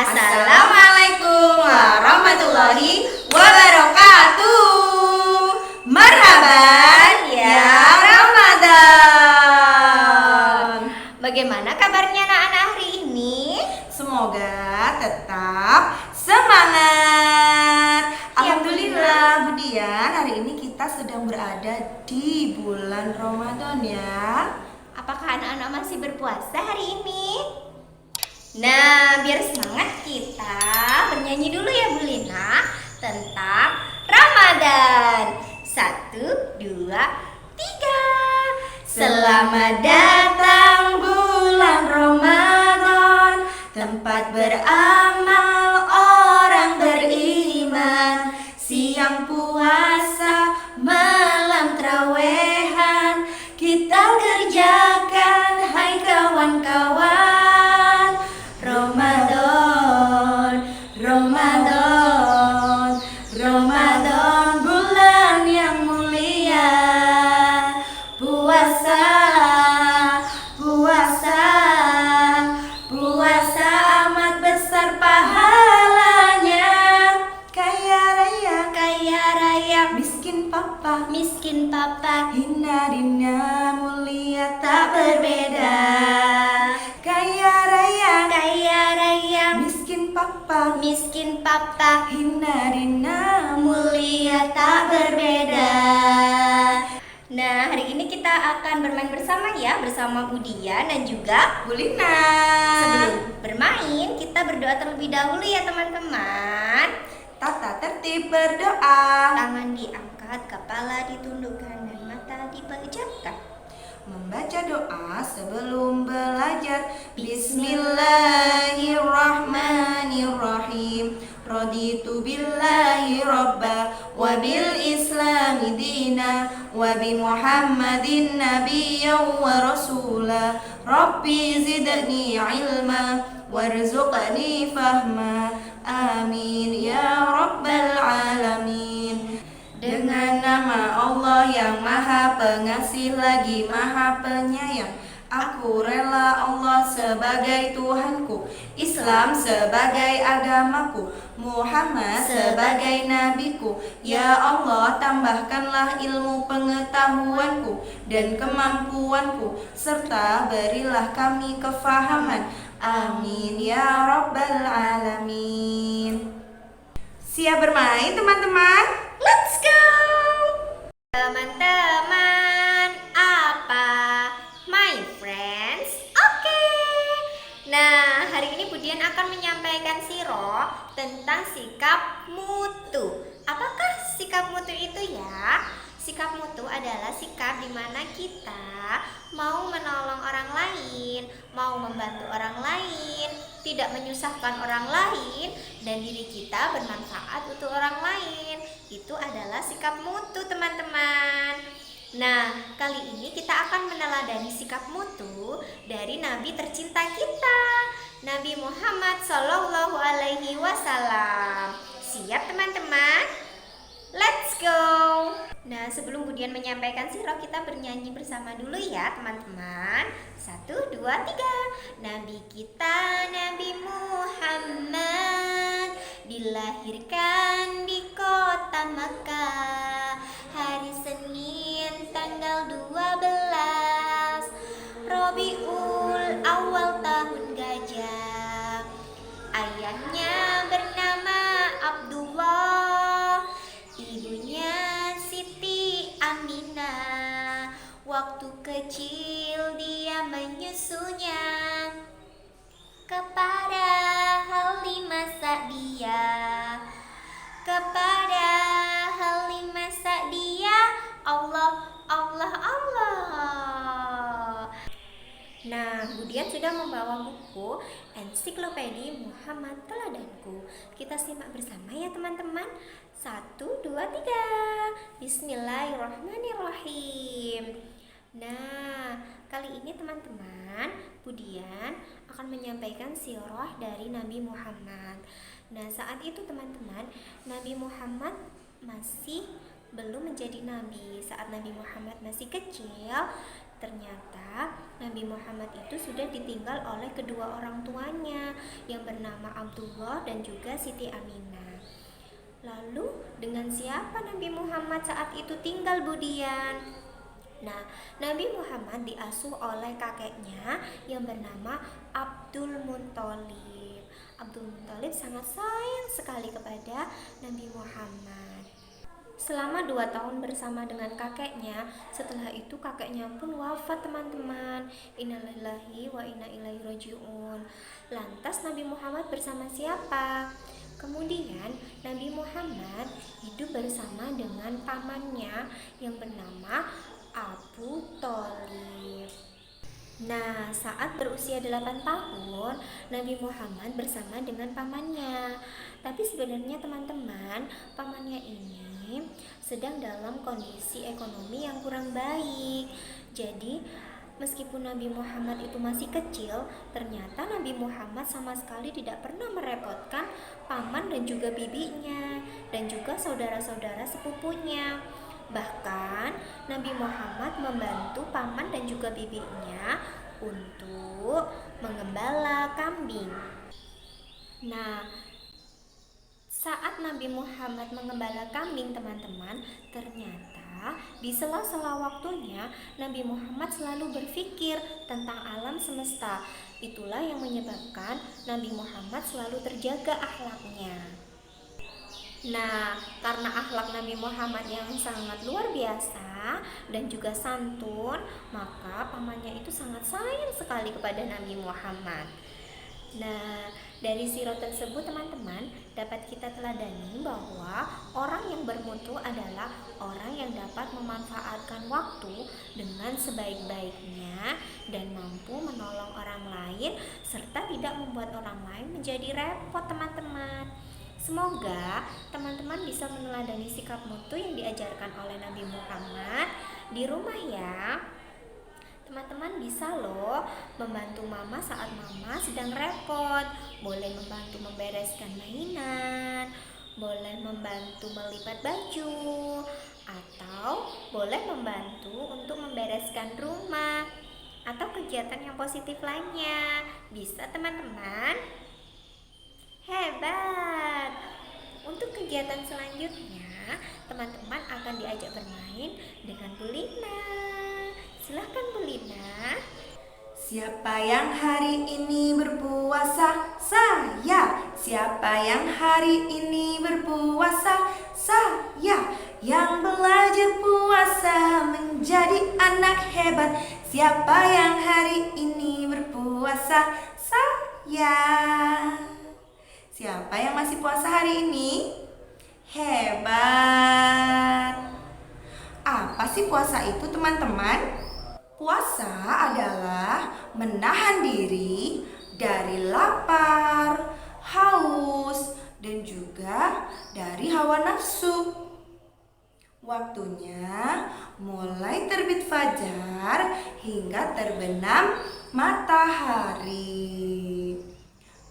Assalamualaikum warahmatullahi wabarakatuh. Marhaban ya Ramadan. Bagaimana kabarnya anak-anak hari ini? Semoga tetap semangat. Alhamdulillah Bu Dian, hari ini kita sedang berada di bulan Ramadan ya. Apakah anak-anak masih berpuasa hari ini? Nah, biar semangat kita bernyanyi dulu ya Bu Lina tentang Ramadan. 1, 2, 3. Selamat datang bulan Ramadan, tempat beramal orang beriman. Siang puasa, malam trawehan, kita kerjakan hai kawan-kawan. Ramadan, Ramadan, Ramadan, bulan yang mulia. Puasa, puasa, puasa amat besar pahalanya. Kaya raya, miskin papa, hina dina mulia tak berbeda. Kaya raya, miskin papa, hina dina mulia tak berbeda. Nah, hari ini kita akan bermain bersama ya, bersama Bu Dian dan juga Bu Lina. Sebelum bermain, kita berdoa terlebih dahulu ya teman-teman. Tata tertib berdoa. Tangan diangkat, kepala ditundukkan, dan mata dipejamkan. Membaca doa sebelum belajar. Bismillahirrahmanirrahim. Raditu billahi robba, wa bil islami dina, wa bi muhammadin nabiyya wa rasula. Rabbi zidni ilma, warzuqni fahma. Amin ya rabbal alamin. Dengan nama Allah yang maha pengasih lagi maha penyayang, aku rela Allah sebagai Tuhanku, Islam sebagai agamaku, Muhammad sebagai nabiku. Ya Allah, tambahkanlah ilmu pengetahuanku dan kemampuanku, serta berilah kami kefahaman. Amin ya rabbal alamin. Siap bermain teman-teman? Let's go! Teman-teman, apa? My friends? Oke. Nah, hari ini Bu Dian akan menyampaikan siro tentang sikap mutu. Apakah sikap mutu itu ya? Sikap mutu adalah sikap di mana kita mau menolong orang lain, mau membantu orang lain, tidak menyusahkan orang lain, dan diri kita bermanfaat untuk orang lain. Itu adalah sikap mutu teman-teman. Nah, kali ini kita akan meneladani sikap mutu dari Nabi tercinta kita, Nabi Muhammad Shallallahu Alaihi Wasallam. Siap teman-teman? Let's go! Nah, sebelum Bu Dian menyampaikan sirah, kita bernyanyi bersama dulu ya teman-teman. 1, 2, 3. Nabi kita Nabi Muhammad dilahirkan di kota Makkah, hari Senin tanggal 12 Rabiul Awal tahun Gajah. Ayahnya bernama Abdullah, ibunya Siti Aminah. Waktu kecil dia menyusunya kepada Halimah Sa'diyah, kepada Halimah Sa'diyah. Allah, Allah, Allah. Nah, Bu Dian sudah membawa buku Ensiklopedia Muhammad Teladanku. Kita simak bersama ya teman-teman. 1, 2, 3. Bismillahirrahmanirrahim. Nah, kali ini teman-teman, Bu Dian akan menyampaikan sirah dari Nabi Muhammad. Nah, saat itu teman-teman, Nabi Muhammad masih belum menjadi nabi. Saat Nabi Muhammad masih kecil, ternyata Nabi Muhammad itu sudah ditinggal oleh kedua orang tuanya yang bernama Abdullah dan juga Siti Aminah. Lalu dengan siapa Nabi Muhammad saat itu tinggal, Bu Dian? Nah, Nabi Muhammad diasuh oleh kakeknya yang bernama Abdul Muthalib. Abdul Muthalib sangat sayang sekali kepada Nabi Muhammad. Selama 2 tahun bersama dengan kakeknya, setelah itu kakeknya pun wafat, teman-teman. Innalillahi wa inna ilaihi rajiun. Lantas Nabi Muhammad bersama siapa? Kemudian Nabi Muhammad hidup bersama dengan pamannya yang bernama Abu Thalib. Nah, saat berusia 8 tahun, Nabi Muhammad bersama dengan pamannya. Tapi sebenarnya teman-teman, pamannya ini sedang dalam kondisi ekonomi yang kurang baik. Jadi, meskipun Nabi Muhammad itu masih kecil, ternyata Nabi Muhammad sama sekali tidak pernah merepotkan paman dan juga bibinya, dan juga saudara-saudara sepupunya. Bahkan Nabi Muhammad membantu paman dan juga bibinya untuk mengembala kambing. Nah, saat Nabi Muhammad mengembala kambing, teman-teman, ternyata di sela-sela waktunya Nabi Muhammad selalu berpikir tentang alam semesta. Itulah yang menyebabkan Nabi Muhammad selalu terjaga akhlaknya. Nah, karena akhlak Nabi Muhammad yang sangat luar biasa dan juga santun, maka pamannya itu sangat sayang sekali kepada Nabi Muhammad. Nah, dari sirah tersebut teman-teman dapat kita teladani bahwa orang yang bermutu adalah orang yang dapat memanfaatkan waktu dengan sebaik-baiknya dan mampu menolong orang lain serta tidak membuat orang lain menjadi repot, teman-teman. Semoga teman-teman bisa meneladani sikap mutu yang diajarkan oleh Nabi Muhammad di rumah ya. Teman-teman bisa loh membantu mama saat mama sedang repot. Boleh membantu membereskan mainan, boleh membantu melipat baju, atau boleh membantu untuk membereskan rumah, atau kegiatan yang positif lainnya. Bisa teman-teman? Hebat! Untuk kegiatan selanjutnya, teman-teman akan diajak bermain dengan Bu Lina. Silahkan Bu Lina. Siapa yang hari ini berpuasa? Saya. Siapa yang hari ini berpuasa? Saya. Yang belajar puasa menjadi anak hebat. Siapa yang hari ini berpuasa? Saya. Siapa yang masih puasa hari ini? Hebat. Apa sih puasa itu, teman-teman? Puasa adalah menahan diri dari lapar, haus, dan juga dari hawa nafsu. Waktunya mulai terbit fajar hingga terbenam matahari.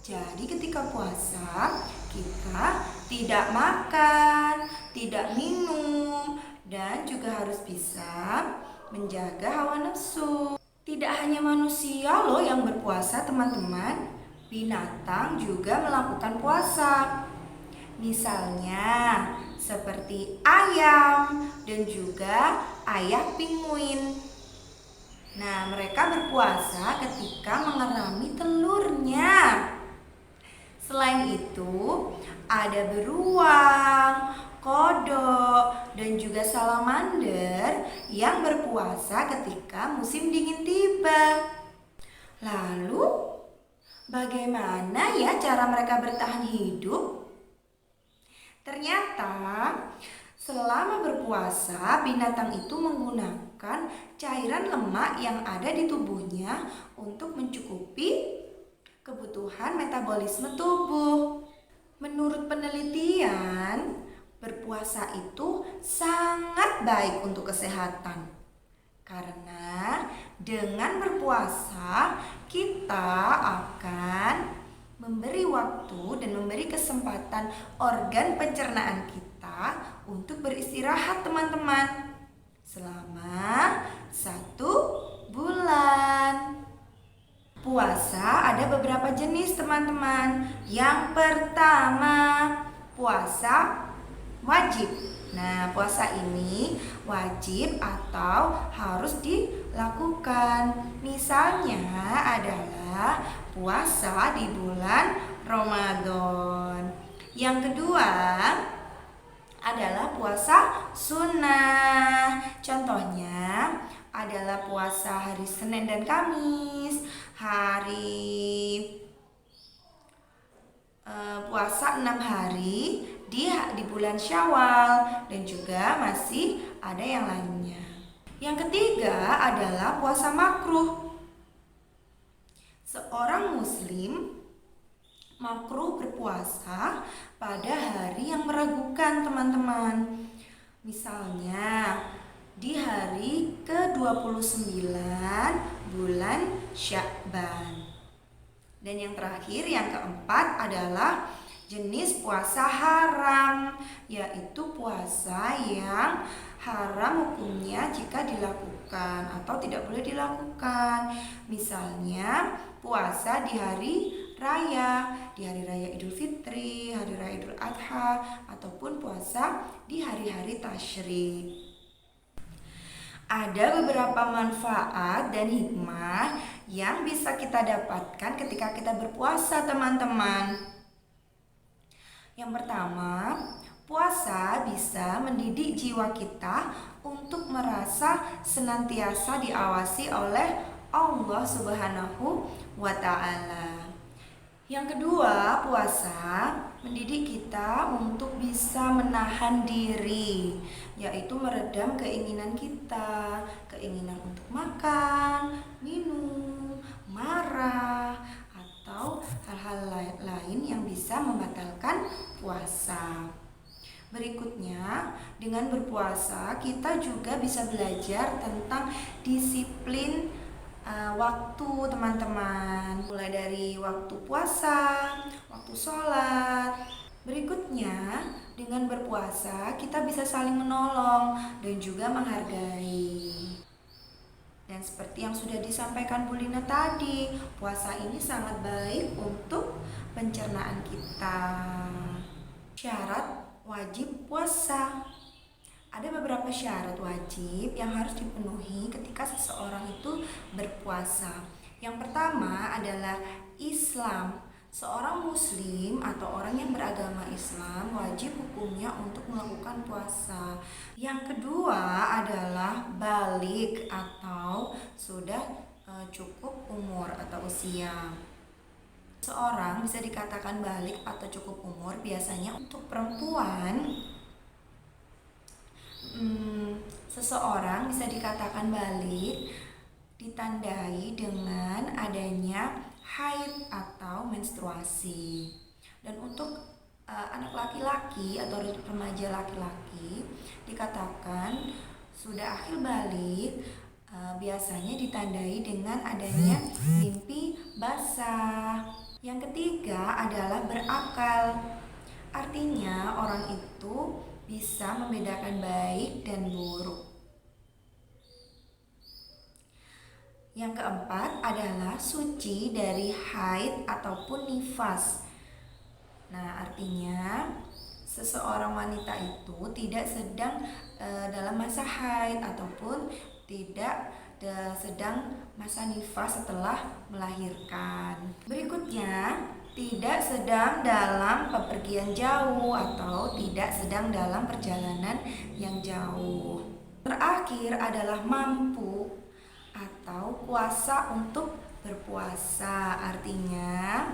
Jadi ketika puasa, kita tidak makan, tidak minum, dan juga harus bisa menjaga hawa nafsu. Tidak hanya manusia loh yang berpuasa, teman-teman. Binatang juga melakukan puasa. Misalnya seperti ayam dan juga ayak pinguin. Nah, mereka berpuasa ketika mengerami telurnya. Selain itu, ada beruang, kodok, dan juga salamander yang berpuasa ketika musim dingin tiba. Lalu, bagaimana ya cara mereka bertahan hidup? Ternyata, selama berpuasa, binatang itu menggunakan cairan lemak yang ada di tubuhnya untuk mencukupi kebutuhan metabolisme tubuh. Menurut penelitian, berpuasa itu sangat baik untuk kesehatan. Karena dengan berpuasa, kita akan memberi waktu dan memberi kesempatan organ pencernaan kita untuk beristirahat, teman-teman, selama 1 bulan. Puasa ada beberapa jenis teman-teman. Yang pertama, puasa wajib. Nah, puasa ini wajib atau harus dilakukan. Misalnya adalah puasa di bulan Ramadan. Yang kedua adalah puasa sunnah. Contohnya adalah puasa hari Senin dan Kamis, puasa 6 hari di bulan Syawal, dan juga masih ada yang lainnya. Yang ketiga adalah puasa makruh. Seorang muslim makruh berpuasa pada hari yang meragukan, teman-teman. Misalnya di hari ke-29 bulan Sya'ban. Dan yang terakhir, yang keempat adalah jenis puasa haram, yaitu puasa yang haram hukumnya jika dilakukan atau tidak boleh dilakukan. Misalnya puasa di hari raya, di hari raya Idul Fitri, hari raya Idul Adha, ataupun puasa di hari-hari tasyrik. Ada beberapa manfaat dan hikmah yang bisa kita dapatkan ketika kita berpuasa, teman-teman. Yang pertama, puasa bisa mendidik jiwa kita untuk merasa senantiasa diawasi oleh Allah Subhanahu wa Ta'ala. Yang kedua, puasa mendidik kita untuk bisa menahan diri, yaitu meredam keinginan kita, keinginan untuk makan, minum, marah, atau hal-hal lain yang bisa membatalkan puasa. Berikutnya, dengan berpuasa kita juga bisa belajar tentang disiplin waktu, teman-teman, mulai dari waktu puasa, waktu sholat. Berikutnya, dengan berpuasa kita bisa saling menolong dan juga menghargai. Dan seperti yang sudah disampaikan Bu Lina tadi, puasa ini sangat baik untuk pencernaan kita. Syarat wajib puasa. Ada beberapa syarat wajib yang harus dipenuhi ketika seseorang itu berpuasa. Yang pertama adalah Islam. Seorang muslim atau orang yang beragama Islam wajib hukumnya untuk melakukan puasa. Yang kedua adalah balik atau sudah cukup umur atau usia. Seorang bisa dikatakan balik atau cukup umur biasanya untuk perempuan. Seseorang bisa dikatakan balik ditandai dengan adanya haid atau menstruasi. Dan untuk anak laki-laki atau remaja laki-laki dikatakan sudah akhir balik, biasanya ditandai dengan adanya mimpi basah. Yang ketiga adalah berakal. Artinya orang itu bisa membedakan baik dan buruk. Yang keempat adalah suci dari haid ataupun nifas. Nah, artinya seseorang wanita itu tidak sedang dalam masa haid ataupun tidak sedang masa nifas setelah melahirkan. Berikutnya, tidak sedang dalam bepergian jauh atau tidak sedang dalam perjalanan yang jauh. Terakhir adalah mampu atau kuasa untuk berpuasa. Artinya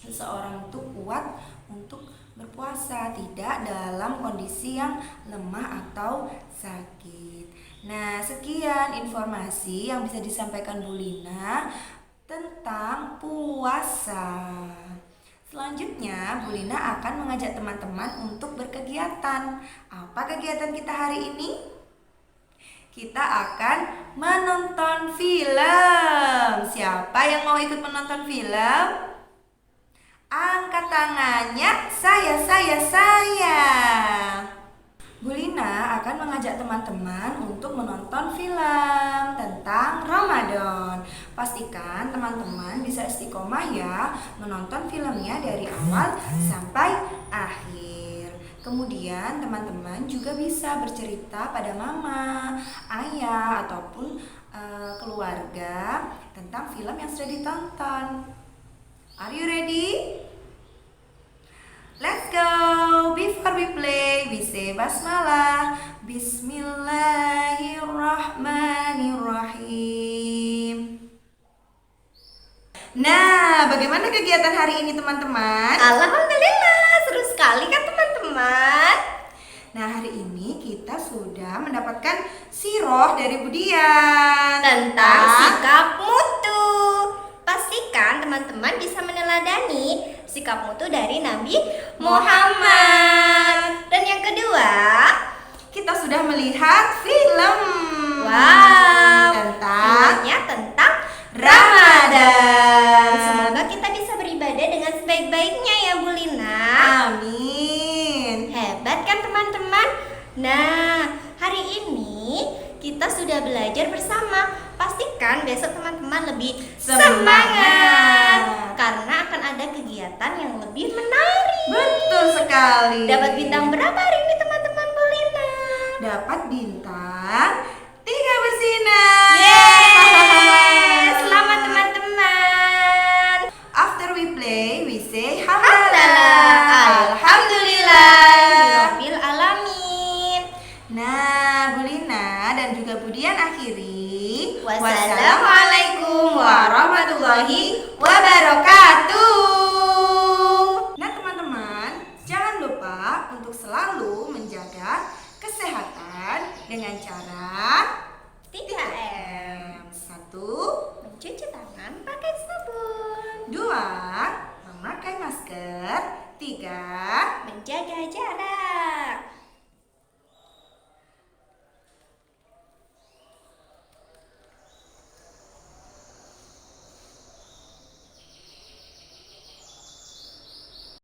seseorang itu kuat untuk berpuasa, tidak dalam kondisi yang lemah atau sakit. Nah, sekian informasi yang bisa disampaikan Bu Lina tentang puasa. Selanjutnya, Bu Lina akan mengajak teman-teman untuk berkegiatan. Apa kegiatan kita hari ini? Kita akan menonton film. Siapa yang mau ikut menonton film? Angkat tangannya. Saya. Bu Lina akan mengajak teman-teman untuk menonton film tentang Ramadan. Pastikan teman-teman bisa istiqomah ya menonton filmnya dari awal sampai akhir. Kemudian teman-teman juga bisa bercerita pada mama, ayah, ataupun keluarga tentang film yang sudah ditonton. Are you ready? Let's go! Before we play, we say basmalah. Bismillahirrahmanirrahim. Nah, bagaimana kegiatan hari ini teman-teman? Alhamdulillah, seru sekali kan teman-teman? Nah, hari ini kita sudah mendapatkan siroh dari Budian Tentang sikap mutu. Pastikan teman-teman bisa meneladani sikap mutu dari Nabi Muhammad. Dan yang kedua, kita sudah melihat film. wow, Tentang filmnya tentang Ramadan. Semoga kita bisa beribadah dengan sebaik-baiknya ya Bu Lina. Amin. Hebat kan teman-teman? Nah, hari ini kita sudah belajar bersama. Pastikan besok teman-teman lebih semangat karena akan ada kegiatan yang lebih menarik. Betul sekali. Dapat bintang berapa hari ini teman-teman Bu Lina? Dapat bintang 3 bersinar. Yeay! Selamat teman-teman. After we play, we say Alhamdulillah. Alhamdulillah. Rabbil alamin. Nah, Bu Lina dan juga Budian akhiri. Wassalamualaikum warahmatullahi wabarakatuh. Nah, teman-teman, jangan lupa untuk selalu menjaga kesehatan dengan cara 3M. 1, Mencuci tangan pakai sabun. 2, memakai masker. 3, Menjaga jarak.